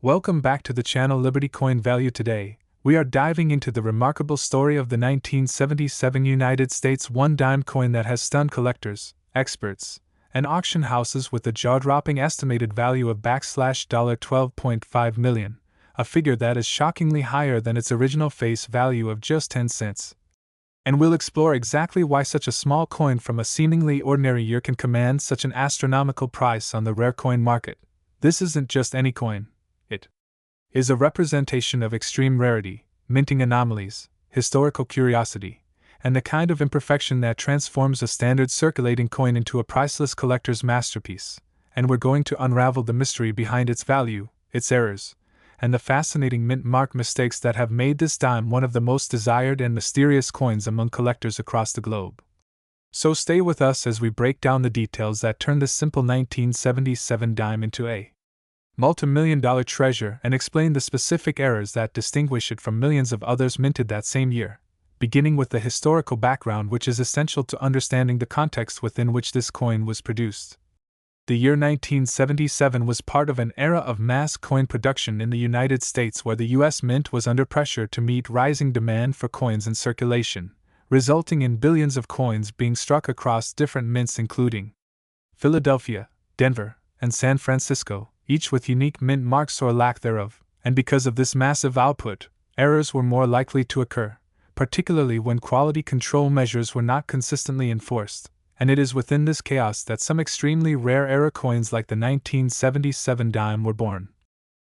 Welcome back to the channel Liberty Coin Value. Today, we are diving into the remarkable story of the 1977 United States one-dime coin that has stunned collectors, experts, and auction houses with a jaw-dropping estimated value of $12.5 million, a figure that is shockingly higher than its original face value of just 10 cents. And we'll explore exactly why such a small coin from a seemingly ordinary year can command such an astronomical price on the rare coin market. This isn't just any coin. It is a representation of extreme rarity, minting anomalies, historical curiosity, and the kind of imperfection that transforms a standard circulating coin into a priceless collector's masterpiece. And we're going to unravel the mystery behind its value, its errors, and the fascinating mint mark mistakes that have made this dime one of the most desired and mysterious coins among collectors across the globe. So stay with us as we break down the details that turn this simple 1977 dime into a multi-million-dollar treasure and explain the specific errors that distinguish it from millions of others minted that same year, beginning with the historical background, which is essential to understanding the context within which this coin was produced. The year 1977 was part of an era of mass coin production in the United States where the U.S. Mint was under pressure to meet rising demand for coins in circulation, resulting in billions of coins being struck across different mints including Philadelphia, Denver, and San Francisco, each with unique mint marks or lack thereof, and because of this massive output, errors were more likely to occur, particularly when quality control measures were not consistently enforced, and it is within this chaos that some extremely rare error coins like the 1977 dime were born.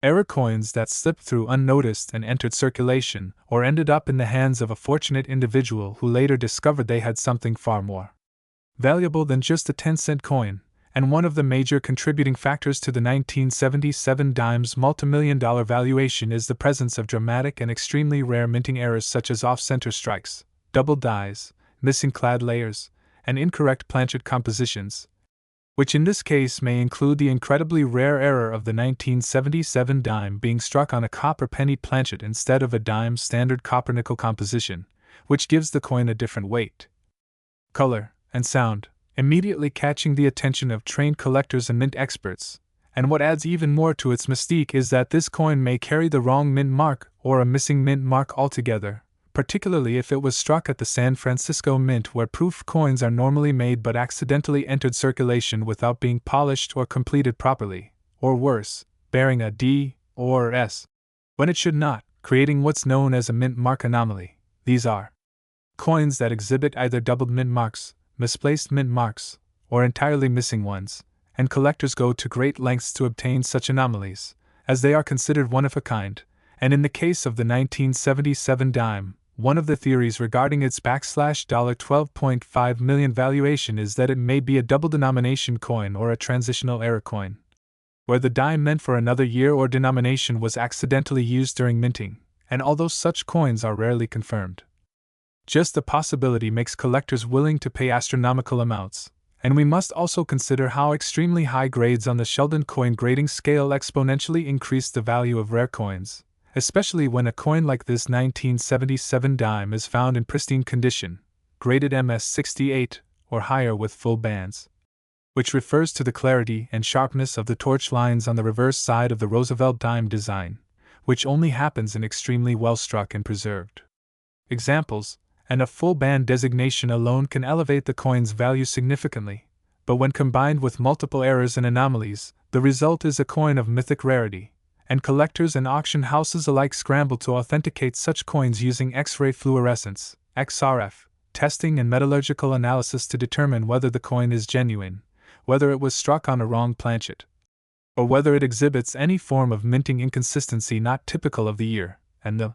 Error coins that slipped through unnoticed and entered circulation, or ended up in the hands of a fortunate individual who later discovered they had something far more valuable than just a 10-cent coin. And one of the major contributing factors to the 1977 dime's multimillion-dollar valuation is the presence of dramatic and extremely rare minting errors such as off-center strikes, double dies, missing clad layers, and incorrect planchet compositions, which in this case may include the incredibly rare error of the 1977 dime being struck on a copper penny planchet instead of a dime's standard copper-nickel composition, which gives the coin a different weight, color, and sound, immediately catching the attention of trained collectors and mint experts. And what adds even more to its mystique is that this coin may carry the wrong mint mark or a missing mint mark altogether, particularly if it was struck at the San Francisco Mint where proof coins are normally made but accidentally entered circulation without being polished or completed properly, or worse, bearing a D or S when it should not, creating what's known as a mint mark anomaly. These are coins that exhibit either doubled mint marks, misplaced mint marks, or entirely missing ones, and collectors go to great lengths to obtain such anomalies, as they are considered one of a kind, and in the case of the 1977 dime, one of the theories regarding its $12.5 million valuation is that it may be a double denomination coin or a transitional error coin, where the dime meant for another year or denomination was accidentally used during minting, and although such coins are rarely confirmed, just the possibility makes collectors willing to pay astronomical amounts, and we must also consider how extremely high grades on the Sheldon coin grading scale exponentially increase the value of rare coins, especially when a coin like this 1977 dime is found in pristine condition, graded MS68 or higher with full bands, which refers to the clarity and sharpness of the torch lines on the reverse side of the Roosevelt dime design, which only happens in extremely well struck and preserved examples, and a full band designation alone can elevate the coin's value significantly, but when combined with multiple errors and anomalies, the result is a coin of mythic rarity, and collectors and auction houses alike scramble to authenticate such coins using X-ray fluorescence, XRF, testing and metallurgical analysis to determine whether the coin is genuine, whether it was struck on a wrong planchet, or whether it exhibits any form of minting inconsistency not typical of the year, and the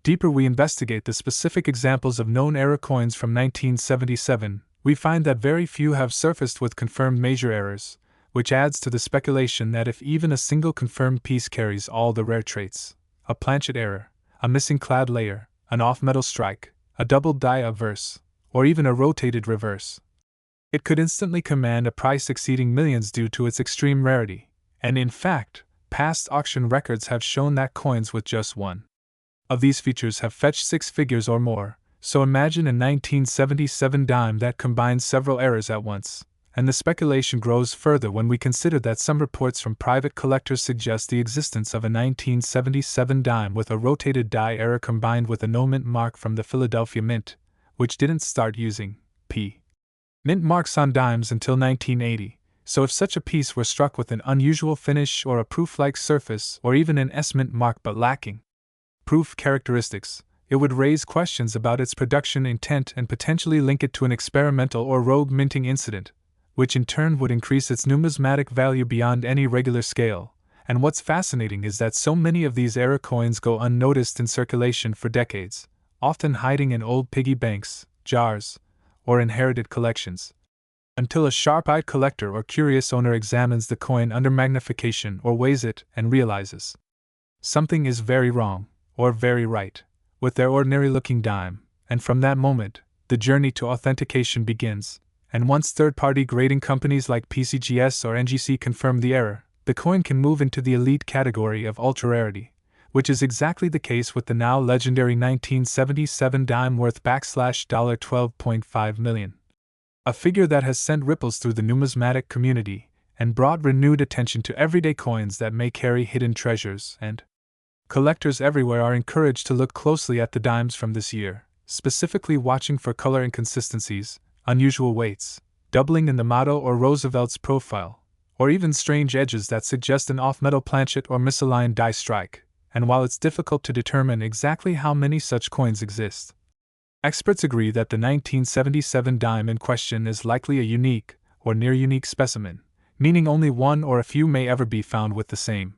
deeper we investigate the specific examples of known error coins from 1977, we find that very few have surfaced with confirmed major errors, which adds to the speculation that if even a single confirmed piece carries all the rare traits, a planchet error, a missing clad layer, an off-metal strike, a double die averse, or even a rotated reverse, it could instantly command a price exceeding millions due to its extreme rarity, and in fact, past auction records have shown that coins with just one of these features have fetched 6 figures or more, so imagine a 1977 dime that combines several errors at once, And the speculation grows further when we consider that some reports from private collectors suggest the existence of a 1977 dime with a rotated die error combined with a no-mint mark from the Philadelphia Mint, which didn't start using P. Mint marks on dimes until 1980, so if such a piece were struck with an unusual finish or a proof-like surface or even an S-mint mark but lacking proof characteristics, it would raise questions about its production intent and potentially link it to an experimental or rogue minting incident, which in turn would increase its numismatic value beyond any regular scale. And what's fascinating is that so many of these error coins go unnoticed in circulation for decades, often hiding in old piggy banks, jars, or inherited collections, until a sharp-eyed collector or curious owner examines the coin under magnification or weighs it and realizes something is very wrong, or very right, with their ordinary-looking dime, and from that moment, the journey to authentication begins. And once third-party grading companies like PCGS or NGC confirm the error, the coin can move into the elite category of ultra-rarity, which is exactly the case with the now legendary 1977 dime worth $12.5 million. A figure that has sent ripples through the numismatic community and brought renewed attention to everyday coins that may carry hidden treasures, and collectors everywhere are encouraged to look closely at the dimes from this year, specifically watching for color inconsistencies, unusual weights, doubling in the motto or Roosevelt's profile, or even strange edges that suggest an off-metal planchet or misaligned die strike. And while it's difficult to determine exactly how many such coins exist, experts agree that the 1977 dime in question is likely a unique, or near-unique specimen, meaning only one or a few may ever be found with the same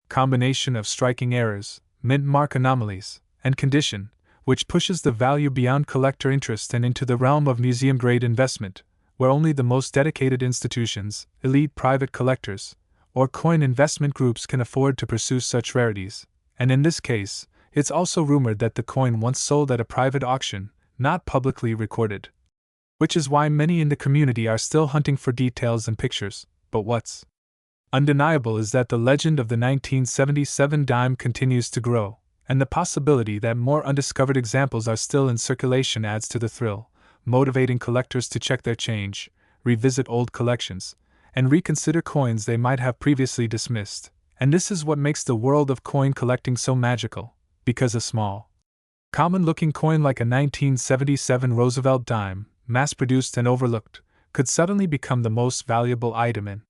combination of striking errors, mint mark anomalies, and condition, which pushes the value beyond collector interest and into the realm of museum-grade investment, where only the most dedicated institutions, elite private collectors, or coin investment groups can afford to pursue such rarities. And in this case, it's also rumored that the coin once sold at a private auction, not publicly recorded. Which is why many in the community are still hunting for details and pictures. But what's undeniable is that the legend of the 1977 dime continues to grow, and the possibility that more undiscovered examples are still in circulation adds to the thrill, motivating collectors to check their change, revisit old collections, and reconsider coins they might have previously dismissed. And this is what makes the world of coin collecting so magical, because a small, common-looking coin like a 1977 Roosevelt dime, mass-produced and overlooked, could suddenly become the most valuable item in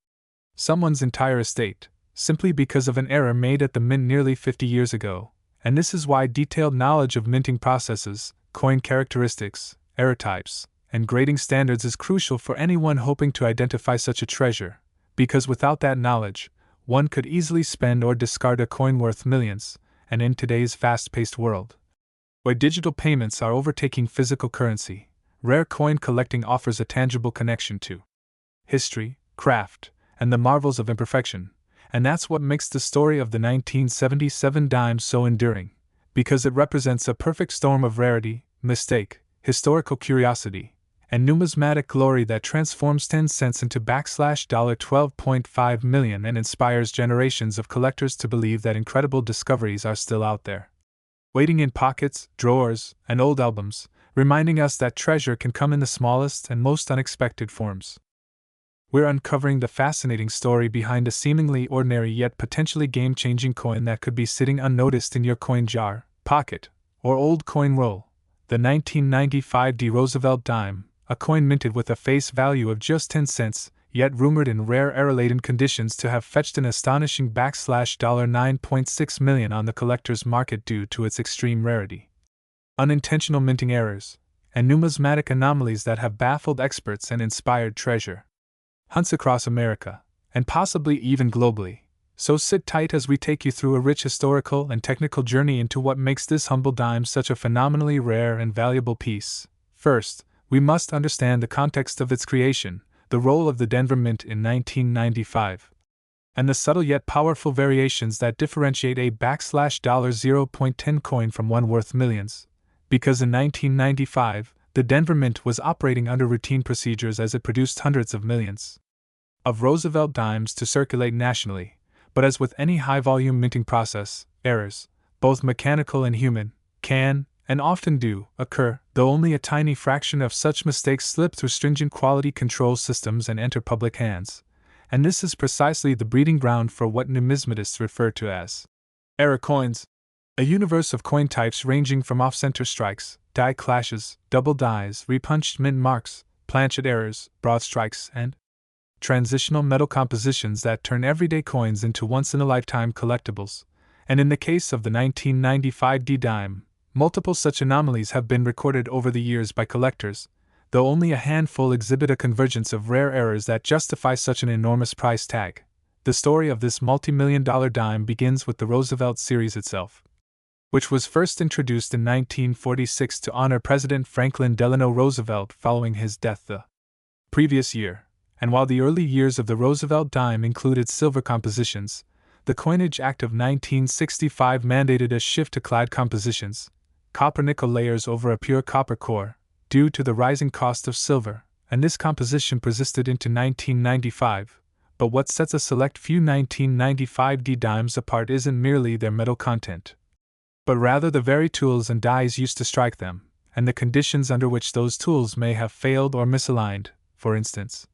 someone's entire estate, simply because of an error made at the mint nearly 50 years ago. And this is why detailed knowledge of minting processes, coin characteristics, error types, and grading standards is crucial for anyone hoping to identify such a treasure, because without that knowledge, one could easily spend or discard a coin worth millions. And in today's fast-paced world, where digital payments are overtaking physical currency, rare coin collecting offers a tangible connection to history, craft, and the marvels of imperfection. And that's what makes the story of the 1977 dime so enduring, because it represents a perfect storm of rarity, mistake, historical curiosity, and numismatic glory that transforms 10 cents into $12.5 million and inspires generations of collectors to believe that incredible discoveries are still out there, waiting in pockets, drawers, and old albums, reminding us that treasure can come in the smallest and most unexpected forms. We're uncovering the fascinating story behind a seemingly ordinary yet potentially game-changing coin that could be sitting unnoticed in your coin jar, pocket, or old coin roll. The 1995 D. Roosevelt dime, a coin minted with a face value of just 10 cents, yet rumored in rare error-laden conditions to have fetched an astonishing $9.6 million on the collector's market due to its extreme rarity, unintentional minting errors, and numismatic anomalies that have baffled experts and inspired treasure hunts across America, and possibly even globally. So sit tight as we take you through a rich historical and technical journey into what makes this humble dime such a phenomenally rare and valuable piece. First, we must understand the context of its creation, the role of the Denver Mint in 1995, and the subtle yet powerful variations that differentiate a $0.10 coin from one worth millions. Because in 1995, the Denver Mint was operating under routine procedures as it produced hundreds of millions of Roosevelt dimes to circulate nationally. But as with any high-volume minting process, errors, both mechanical and human, can and often do, occur, though only a tiny fraction of such mistakes slip through stringent quality control systems and enter public hands, and this is precisely the breeding ground for what numismatists refer to as error coins, a universe of coin types ranging from off-center strikes, die clashes, double dies, repunched mint marks, planchet errors, broad strikes, and transitional metal compositions that turn everyday coins into once-in-a-lifetime collectibles. And in the case of the 1995 D dime, multiple such anomalies have been recorded over the years by collectors, though only a handful exhibit a convergence of rare errors that justify such an enormous price tag. The story of this multi-million-dollar dime begins with the Roosevelt series itself, which was first introduced in 1946 to honor President Franklin Delano Roosevelt following his death the previous year. And while the early years of the Roosevelt dime included silver compositions, the Coinage Act of 1965 mandated a shift to clad compositions, copper-nickel layers over a pure copper core, due to the rising cost of silver, and this composition persisted into 1995. But what sets a select few 1995 D dimes apart isn't merely their metal content, but rather the very tools and dies used to strike them, and the conditions under which those tools may have failed or misaligned. For instance,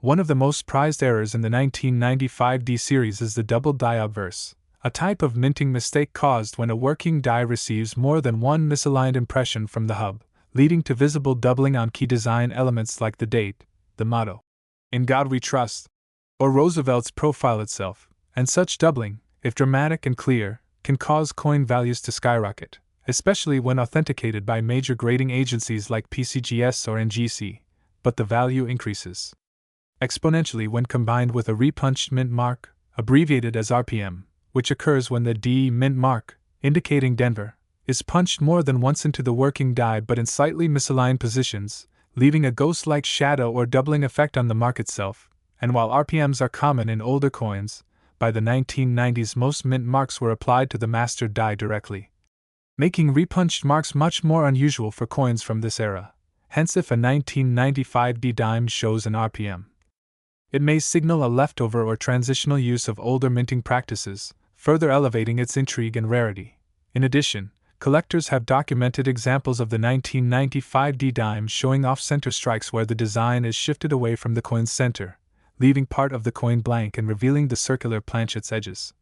one of the most prized errors in the 1995 D series is the double die obverse, a type of minting mistake caused when a working die receives more than one misaligned impression from the hub, leading to visible doubling on key design elements like the date, the motto, "In God We Trust," or Roosevelt's profile itself, and such doubling, if dramatic and clear, can cause coin values to skyrocket, especially when authenticated by major grading agencies like PCGS or NGC, but the value increases exponentially when combined with a repunched mint mark, abbreviated as RPM, which occurs when the D mint mark, indicating Denver, is punched more than once into the working die but in slightly misaligned positions, leaving a ghost-like shadow or doubling effect on the mark itself. And while RPMs are common in older coins, by the 1990s most mint marks were applied to the master die directly, making repunched marks much more unusual for coins from this era. Hence, if a 1995 D dime shows an RPM, it may signal a leftover or transitional use of older minting practices, further elevating its intrigue and rarity. In addition, collectors have documented examples of the 1995 D dime showing off-center strikes where the design is shifted away from the coin's center, leaving part of the coin blank and revealing the circular planchet's edges.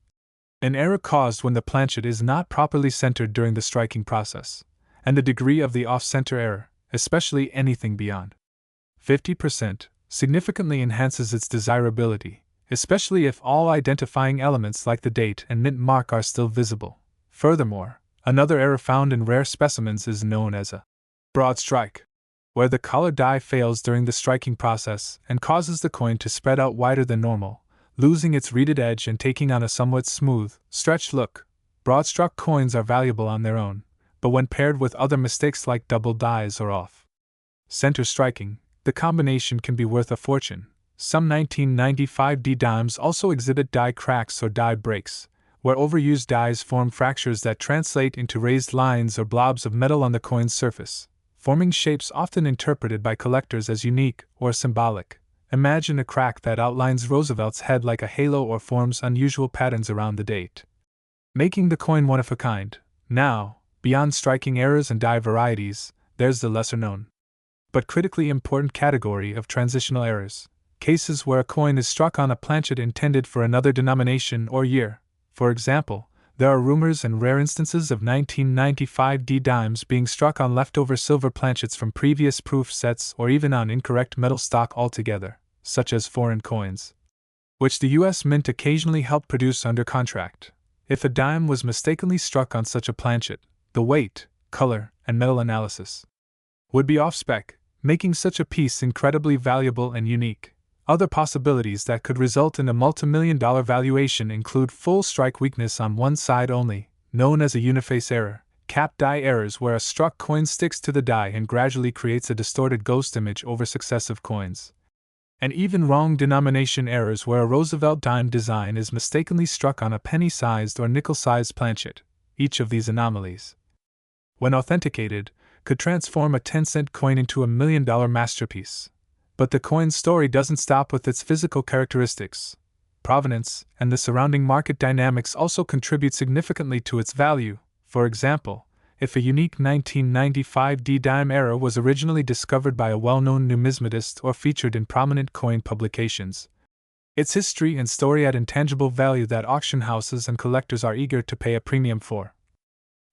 An error caused when the planchet is not properly centered during the striking process, and the degree of the off-center error, especially anything beyond 50%, significantly enhances its desirability, especially if all identifying elements like the date and mint mark are still visible. Furthermore, another error found in rare specimens is known as a broad strike, where the collar die fails during the striking process and causes the coin to spread out wider than normal, losing its reeded edge and taking on a somewhat smooth, stretched look. Broad-struck coins are valuable on their own, but when paired with other mistakes like double dies or off-center striking, the combination can be worth a fortune. Some 1995 D dimes also exhibit die cracks or die breaks, where overused dies form fractures that translate into raised lines or blobs of metal on the coin's surface, forming shapes often interpreted by collectors as unique or symbolic. Imagine a crack that outlines Roosevelt's head like a halo or forms unusual patterns around the date, making the coin one of a kind. Now, beyond striking errors and die varieties, there's the lesser-known but critically important category of transitional errors, cases where a coin is struck on a planchet intended for another denomination or year. For example, there are rumors and rare instances of 1995 D dimes being struck on leftover silver planchets from previous proof sets or even on incorrect metal stock altogether, such as foreign coins, which the U.S. Mint occasionally helped produce under contract. If a dime was mistakenly struck on such a planchet, the weight, color, and metal analysis would be off-spec, making such a piece incredibly valuable and unique. Other possibilities that could result in a multi-million-dollar valuation include full strike weakness on one side only, known as a uniface error, cap die errors where a struck coin sticks to the die and gradually creates a distorted ghost image over successive coins, and even wrong denomination errors where a Roosevelt dime design is mistakenly struck on a penny-sized or nickel-sized planchet. Each of these anomalies, when authenticated, could transform a 10-cent coin into a $1 million masterpiece. But the coin's story doesn't stop with its physical characteristics. Provenance and the surrounding market dynamics also contribute significantly to its value. For example, if a unique 1995 D dime error was originally discovered by a well-known numismatist or featured in prominent coin publications. Its history and story add intangible value that auction houses and collectors are eager to pay a premium for.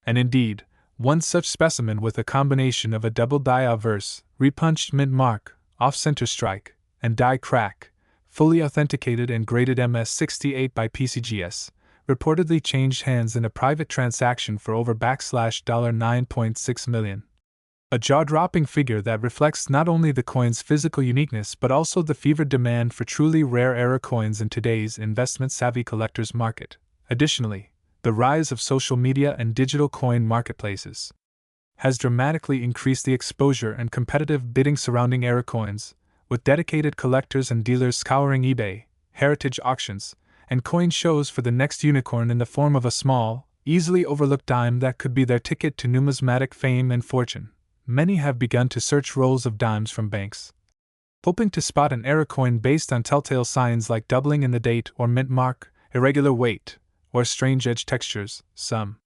And indeed, one such specimen with a combination of a double die obverse, repunched mint mark, off-center strike, and die crack, fully authenticated and graded MS68 by PCGS, reportedly changed hands in a private transaction for over $9.6 million. A jaw-dropping figure that reflects not only the coin's physical uniqueness but also the fevered demand for truly rare error coins in today's investment-savvy collectors market. Additionally, the rise of social media and digital coin marketplaces has dramatically increased the exposure and competitive bidding surrounding error coins, with dedicated collectors and dealers scouring eBay, heritage auctions, and coin shows for the next unicorn in the form of a small, easily overlooked dime that could be their ticket to numismatic fame and fortune. Many have begun to search rolls of dimes from banks, hoping to spot an error coin based on telltale signs like doubling in the date or mint mark, irregular weight, or strange edge textures. Some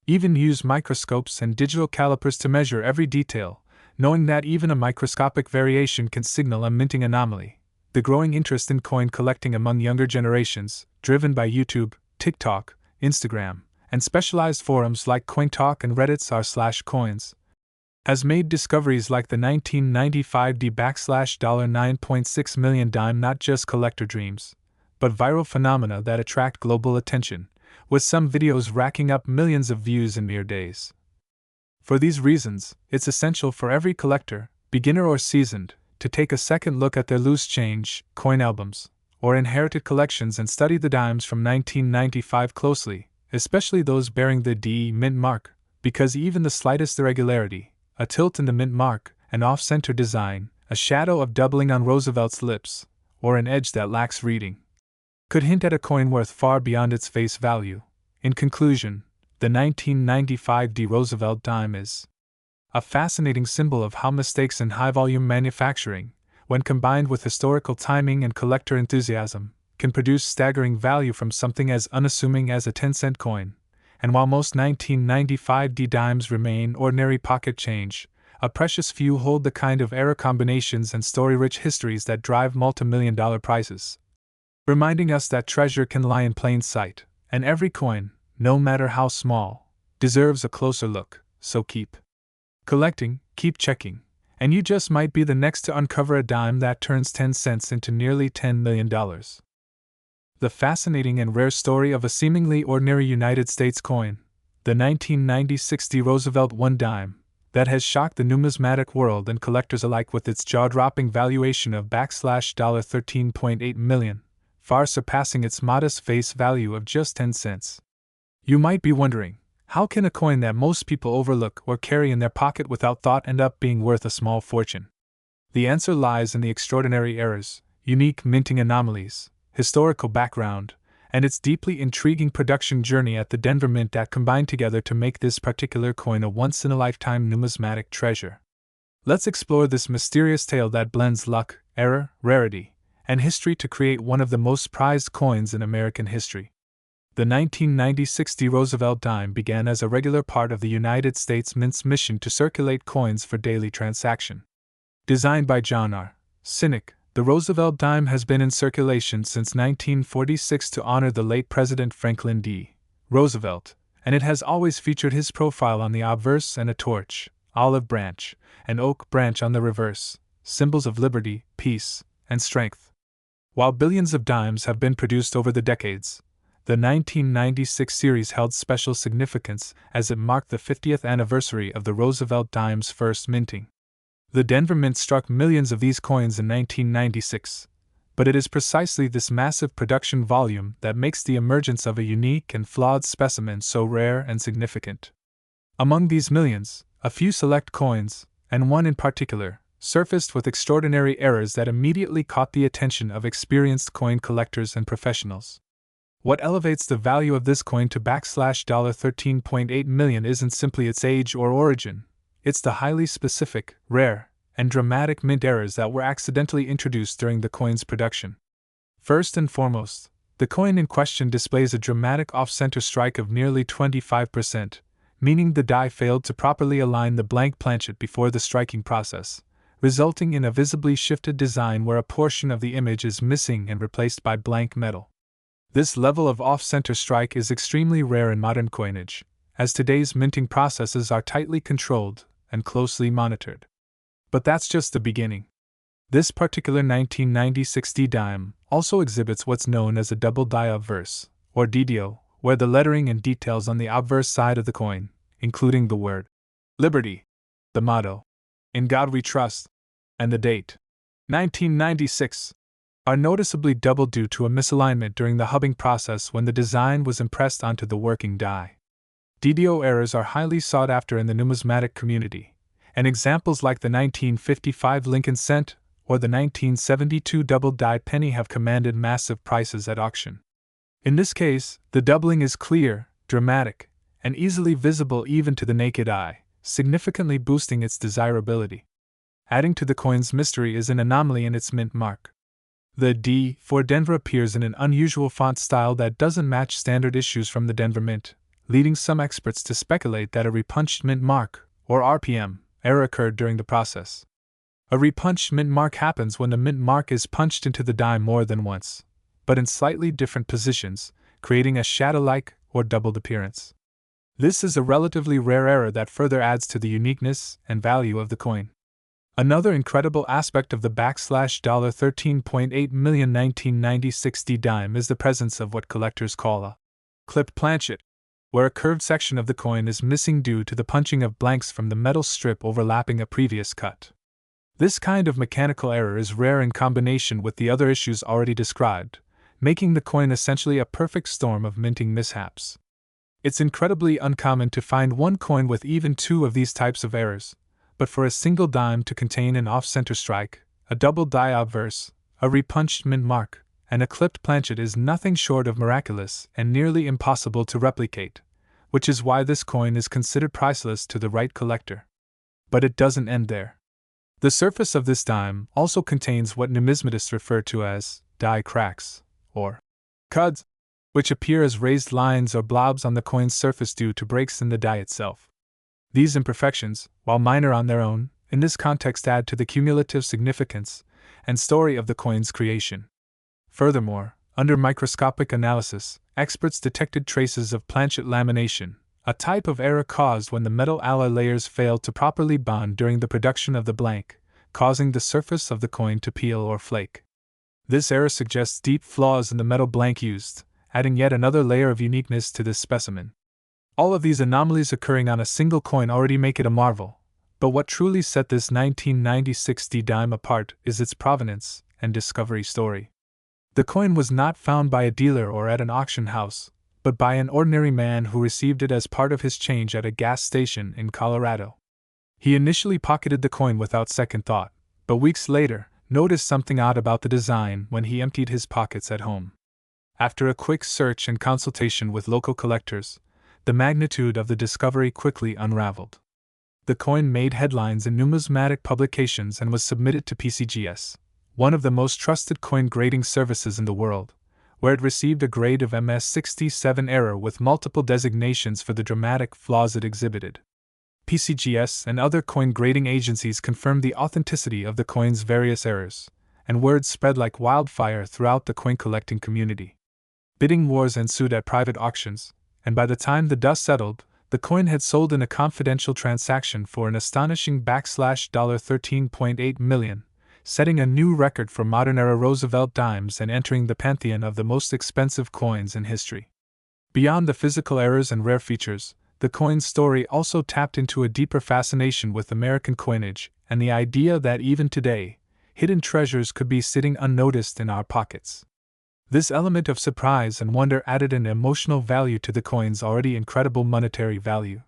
even use microscopes and digital calipers to measure every detail, knowing that even a microscopic variation can signal a minting anomaly. The growing interest in coin collecting among younger generations, driven by YouTube, TikTok, Instagram, and specialized forums like CoinTalk and Reddit's r/coins, has made discoveries like the 1995 D$9.6 million dime not just collector dreams, but viral phenomena that attract global attention, with some videos racking up millions of views in mere days. For these reasons, it's essential for every collector, beginner or seasoned, to take a second look at their loose change, coin albums, or inherited collections and study the dimes from 1995 closely, especially those bearing the D mint mark, because even the slightest irregularity, a tilt in the mint mark, an off-center design, a shadow of doubling on Roosevelt's lips, or an edge that lacks reading, could hint at a coin worth far beyond its face value. In conclusion, the 1995 D Roosevelt dime is a fascinating symbol of how mistakes in high-volume manufacturing, when combined with historical timing and collector enthusiasm, can produce staggering value from something as unassuming as a 10-cent coin. And while most 1995 D dimes remain ordinary pocket change, a precious few hold the kind of error combinations and story-rich histories that drive multi-million-dollar prices, reminding us that treasure can lie in plain sight, and every coin, no matter how small, deserves a closer look. So keep collecting, keep checking, and you just might be the next to uncover a dime that turns 10 cents into nearly $10 million. The fascinating and rare story of a seemingly ordinary United States coin, the 1996 D Roosevelt 1 dime, that has shocked the numismatic world and collectors alike with its jaw-dropping valuation of $13.8 million, far surpassing its modest face value of just 10 cents. You might be wondering, how can a coin that most people overlook or carry in their pocket without thought end up being worth a small fortune? The answer lies in the extraordinary errors, unique minting anomalies, historical background, and its deeply intriguing production journey at the Denver Mint that combine together to make this particular coin a once-in-a-lifetime numismatic treasure. Let's explore this mysterious tale that blends luck, error, rarity, and history to create one of the most prized coins in American history. The 1996 D Roosevelt dime began as a regular part of the United States Mint's mission to circulate coins for daily transaction. Designed by John R. Sinek, the Roosevelt dime has been in circulation since 1946 to honor the late President Franklin D. Roosevelt, and it has always featured his profile on the obverse and a torch, olive branch, and oak branch on the reverse, symbols of liberty, peace, and strength. While billions of dimes have been produced over the decades, the 1996 series held special significance as it marked the 50th anniversary of the Roosevelt dime's first minting. The Denver Mint struck millions of these coins in 1996, but it is precisely this massive production volume that makes the emergence of a unique and flawed specimen so rare and significant. Among these millions, a few select coins, and one in particular, surfaced with extraordinary errors that immediately caught the attention of experienced coin collectors and professionals. What elevates the value of this coin to $13.8 million isn't simply its age or origin, it's the highly specific, rare, and dramatic mint errors that were accidentally introduced during the coin's production. First and foremost, the coin in question displays a dramatic off-center strike of nearly 25%, meaning the die failed to properly align the blank planchet before the striking process, resulting in a visibly shifted design where a portion of the image is missing and replaced by blank metal. This level of off-center strike is extremely rare in modern coinage, as today's minting processes are tightly controlled and closely monitored. But that's just the beginning. This particular 1996 D-dime also exhibits what's known as a double die obverse, or DDO, where the lettering and details on the obverse side of the coin, including the word Liberty, the motto, In God We Trust, and the date, 1996, are noticeably doubled due to a misalignment during the hubbing process when the design was impressed onto the working die. DDO errors are highly sought after in the numismatic community, and examples like the 1955 Lincoln cent or the 1972 double-die penny have commanded massive prices at auction. In this case, the doubling is clear, dramatic, and easily visible even to the naked eye, significantly boosting its desirability. Adding to the coin's mystery is an anomaly in its mint mark. The D for Denver appears in an unusual font style that doesn't match standard issues from the Denver Mint, leading some experts to speculate that a repunched mint mark, or RPM, error occurred during the process. A repunched mint mark happens when the mint mark is punched into the die more than once, but in slightly different positions, creating a shadow-like or doubled appearance. This is a relatively rare error that further adds to the uniqueness and value of the coin. Another incredible aspect of the $13.8 million 1996 D-dime is the presence of what collectors call a clipped planchet, where a curved section of the coin is missing due to the punching of blanks from the metal strip overlapping a previous cut. This kind of mechanical error is rare in combination with the other issues already described, making the coin essentially a perfect storm of minting mishaps. It's incredibly uncommon to find one coin with even two of these types of errors, but for a single dime to contain an off-center strike, a double die obverse, a repunched mint mark, and a clipped planchet is nothing short of miraculous and nearly impossible to replicate, which is why this coin is considered priceless to the right collector. But it doesn't end there. The surface of this dime also contains what numismatists refer to as die cracks, or cuds, which appear as raised lines or blobs on the coin's surface due to breaks in the die itself. These imperfections, while minor on their own, in this context add to the cumulative significance and story of the coin's creation. Furthermore, under microscopic analysis, experts detected traces of planchet lamination, a type of error caused when the metal alloy layers failed to properly bond during the production of the blank, causing the surface of the coin to peel or flake. This error suggests deep flaws in the metal blank used, adding yet another layer of uniqueness to this specimen. All of these anomalies occurring on a single coin already make it a marvel, but what truly set this 1996 D-dime apart is its provenance and discovery story. The coin was not found by a dealer or at an auction house, but by an ordinary man who received it as part of his change at a gas station in Colorado. He initially pocketed the coin without second thought, but weeks later, noticed something odd about the design when he emptied his pockets at home. After a quick search and consultation with local collectors, the magnitude of the discovery quickly unraveled. The coin made headlines in numismatic publications and was submitted to PCGS, one of the most trusted coin grading services in the world, where it received a grade of MS67 error with multiple designations for the dramatic flaws it exhibited. PCGS and other coin grading agencies confirmed the authenticity of the coin's various errors, and word spread like wildfire throughout the coin collecting community. Bidding wars ensued at private auctions, and by the time the dust settled, the coin had sold in a confidential transaction for an astonishing $13.8 million, setting a new record for modern-era Roosevelt dimes and entering the pantheon of the most expensive coins in history. Beyond the physical errors and rare features, the coin's story also tapped into a deeper fascination with American coinage and the idea that even today, hidden treasures could be sitting unnoticed in our pockets. This element of surprise and wonder added an emotional value to the coin's already incredible monetary value.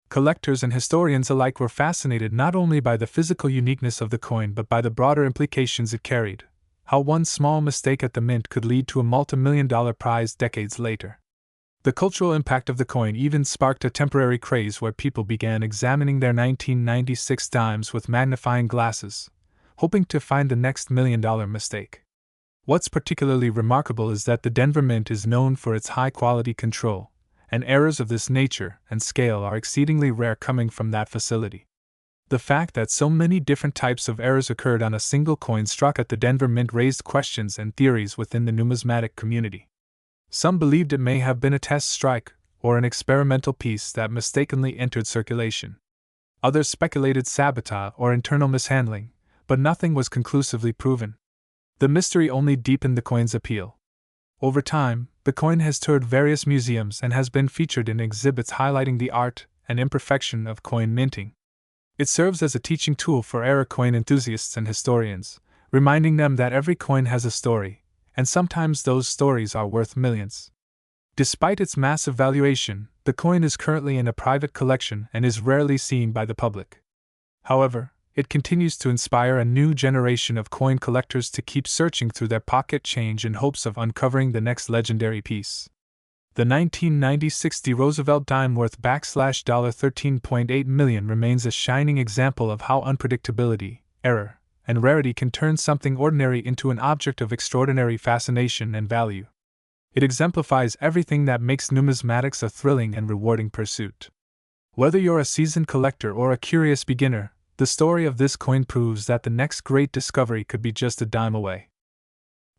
Collectors and historians alike were fascinated not only by the physical uniqueness of the coin but by the broader implications it carried, how one small mistake at the mint could lead to a multi-million-dollar prize decades later. The cultural impact of the coin even sparked a temporary craze where people began examining their 1996 dimes with magnifying glasses, hoping to find the next million-dollar mistake. What's particularly remarkable is that the Denver Mint is known for its high-quality control, and errors of this nature and scale are exceedingly rare coming from that facility. The fact that so many different types of errors occurred on a single coin struck at the Denver Mint raised questions and theories within the numismatic community. Some believed it may have been a test strike or an experimental piece that mistakenly entered circulation. Others speculated sabotage or internal mishandling, but nothing was conclusively proven. The mystery only deepened the coin's appeal. Over time, the coin has toured various museums and has been featured in exhibits highlighting the art and imperfection of coin minting. It serves as a teaching tool for error coin enthusiasts and historians, reminding them that every coin has a story, and sometimes those stories are worth millions. Despite its massive valuation, the coin is currently in a private collection and is rarely seen by the public. However, it continues to inspire a new generation of coin collectors to keep searching through their pocket change in hopes of uncovering the next legendary piece. The 1990 60 Roosevelt dime worth $13.8 million remains a shining example of how unpredictability, error, and rarity can turn something ordinary into an object of extraordinary fascination and value. It exemplifies everything that makes numismatics a thrilling and rewarding pursuit. Whether you're a seasoned collector or a curious beginner, the story of this coin proves that the next great discovery could be just a dime away.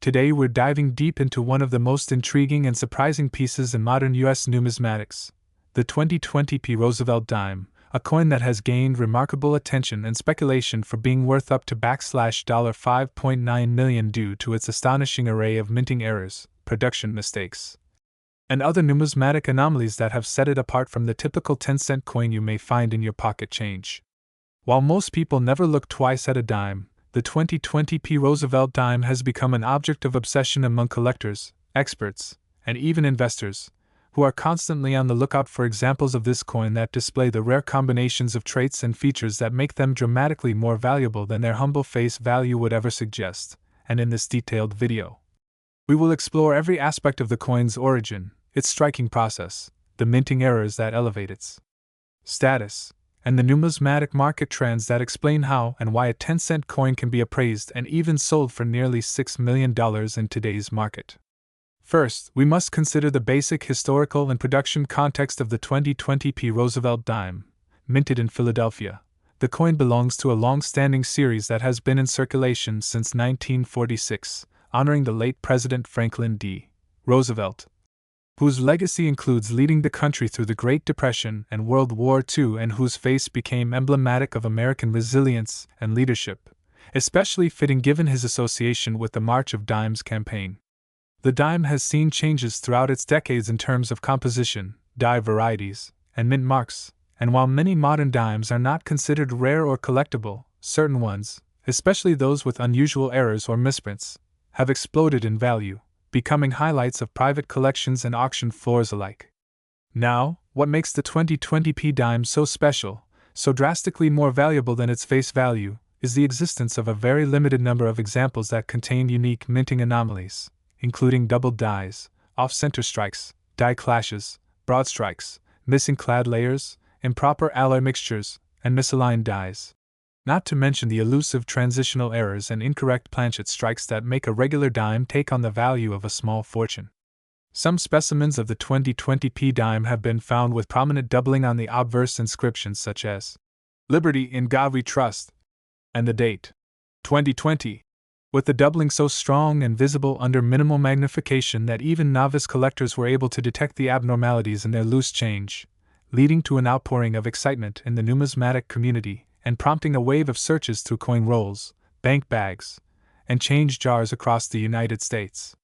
Today we're diving deep into one of the most intriguing and surprising pieces in modern U.S. numismatics, the 2020 P. Roosevelt dime, a coin that has gained remarkable attention and speculation for being worth up to $5.9 million due to its astonishing array of minting errors, production mistakes, and other numismatic anomalies that have set it apart from the typical 10-cent coin you may find in your pocket change. While most people never look twice at a dime, the 2020 P. Roosevelt dime has become an object of obsession among collectors, experts, and even investors, who are constantly on the lookout for examples of this coin that display the rare combinations of traits and features that make them dramatically more valuable than their humble face value would ever suggest. And in this detailed video, we will explore every aspect of the coin's origin, its striking process, the minting errors that elevate its status, and the numismatic market trends that explain how and why a 10-cent coin can be appraised and even sold for nearly $6 million in today's market. First, we must consider the basic historical and production context of the 2020 P. Roosevelt dime, minted in Philadelphia. The coin belongs to a long-standing series that has been in circulation since 1946, honoring the late President Franklin D. Roosevelt, whose legacy includes leading the country through the Great Depression and World War II and whose face became emblematic of American resilience and leadership, especially fitting given his association with the March of Dimes campaign. The dime has seen changes throughout its decades in terms of composition, die varieties, and mint marks, and while many modern dimes are not considered rare or collectible, certain ones, especially those with unusual errors or misprints, have exploded in value, becoming highlights of private collections and auction floors alike. Now, what makes the 2020 P dime so special, so drastically more valuable than its face value, is the existence of a very limited number of examples that contain unique minting anomalies, including doubled dies, off-center strikes, die clashes, broad strikes, missing clad layers, improper alloy mixtures, and misaligned dies. Not to mention the elusive transitional errors and incorrect planchet strikes that make a regular dime take on the value of a small fortune. Some specimens of the 2020 P dime have been found with prominent doubling on the obverse inscriptions such as "Liberty in God We Trust" and the date 2020, with the doubling so strong and visible under minimal magnification that even novice collectors were able to detect the abnormalities in their loose change, leading to an outpouring of excitement in the numismatic community and prompting a wave of searches through coin rolls, bank bags, and change jars across the United States.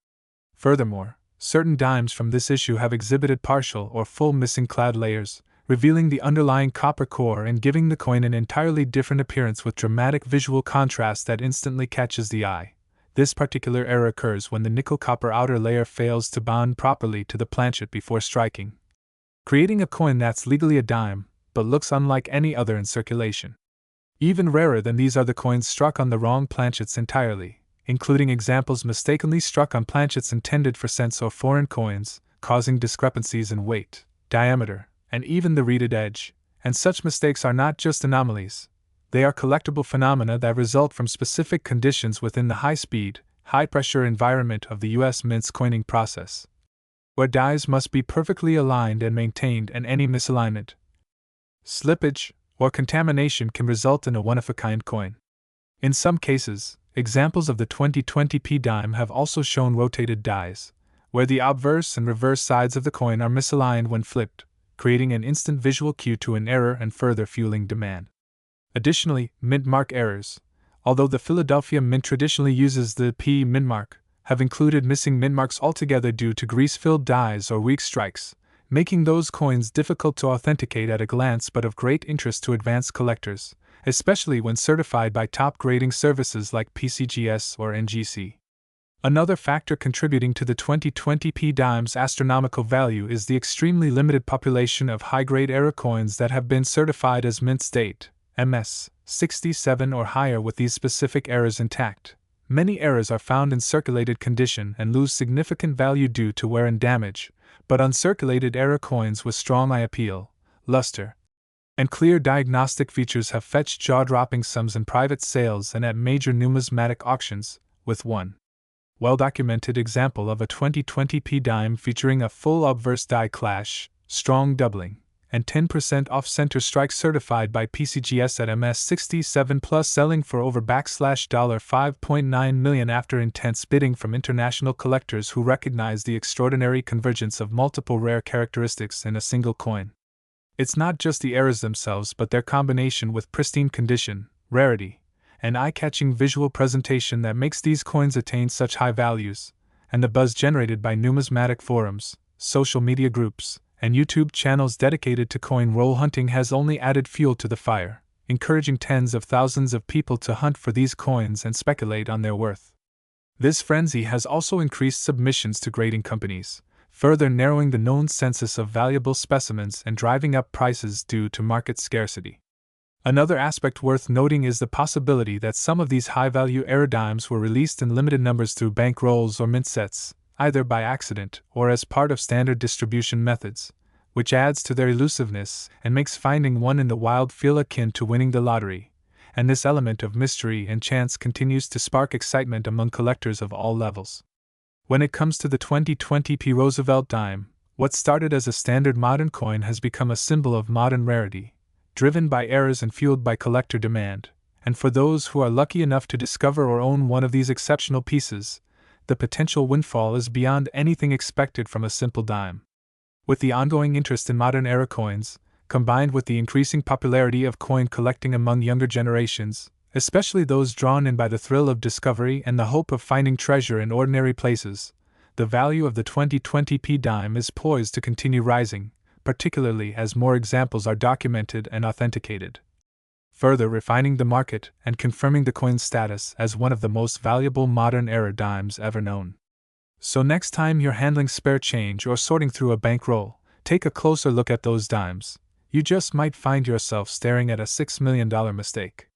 Furthermore, certain dimes from this issue have exhibited partial or full missing clad layers, revealing the underlying copper core and giving the coin an entirely different appearance with dramatic visual contrast that instantly catches the eye. This particular error occurs when the nickel-copper outer layer fails to bond properly to the planchet before striking, creating a coin that's legally a dime, but looks unlike any other in circulation. Even rarer than these are the coins struck on the wrong planchets entirely, including examples mistakenly struck on planchets intended for cents or foreign coins, causing discrepancies in weight, diameter, and even the reeded edge. And such mistakes are not just anomalies, they are collectible phenomena that result from specific conditions within the high-speed, high-pressure environment of the U.S. Mint's coining process. where dies must be perfectly aligned and maintained, and any misalignment, slippage, or contamination can result in a one-of-a-kind coin. In some cases, examples of the 2020p dime have also shown rotated dies, where the obverse and reverse sides of the coin are misaligned when flipped, creating an instant visual cue to an error and further fueling demand. Additionally, mint mark errors, although the Philadelphia Mint traditionally uses the P mint mark, have included missing mint marks altogether due to grease-filled dies or weak strikes, making those coins difficult to authenticate at a glance but of great interest to advanced collectors, especially when certified by top grading services like PCGS or NGC. Another factor contributing to the 2020p dime's astronomical value is the extremely limited population of high-grade era coins that have been certified as mint state, MS 67 or higher with these specific errors intact. Many errors are found in circulated condition and lose significant value due to wear and damage, but uncirculated era coins with strong eye appeal, luster, and clear diagnostic features have fetched jaw-dropping sums in private sales and at major numismatic auctions, with one well-documented example of a 2020p dime featuring a full obverse die clash, strong doubling, and 10% off-center strike certified by PCGS at MS67 plus selling for over $5.9 million after intense bidding from international collectors who recognize the extraordinary convergence of multiple rare characteristics in a single coin. It's not just the errors themselves but their combination with pristine condition, rarity, and eye-catching visual presentation that makes these coins attain such high values, and the buzz generated by numismatic forums, social media groups, and YouTube channels dedicated to coin roll hunting has only added fuel to the fire, encouraging tens of thousands of people to hunt for these coins and speculate on their worth. This frenzy has also increased submissions to grading companies, further narrowing the known census of valuable specimens and driving up prices due to market scarcity. Another aspect worth noting is the possibility that some of these high-value era dimes were released in limited numbers through bank rolls or mint sets, either by accident or as part of standard distribution methods, which adds to their elusiveness and makes finding one in the wild feel akin to winning the lottery, and this element of mystery and chance continues to spark excitement among collectors of all levels. When it comes to the 2020p Roosevelt dime, what started as a standard modern coin has become a symbol of modern rarity, driven by errors and fueled by collector demand, and for those who are lucky enough to discover or own one of these exceptional pieces, the potential windfall is beyond anything expected from a simple dime. With the ongoing interest in modern era coins, combined with the increasing popularity of coin collecting among younger generations, especially those drawn in by the thrill of discovery and the hope of finding treasure in ordinary places, the value of the 2020p dime is poised to continue rising, particularly as more examples are documented and authenticated, further refining the market and confirming the coin's status as one of the most valuable modern era dimes ever known. So next time you're handling spare change or sorting through a bankroll, take a closer look at those dimes. You just might find yourself staring at a $6 million mistake.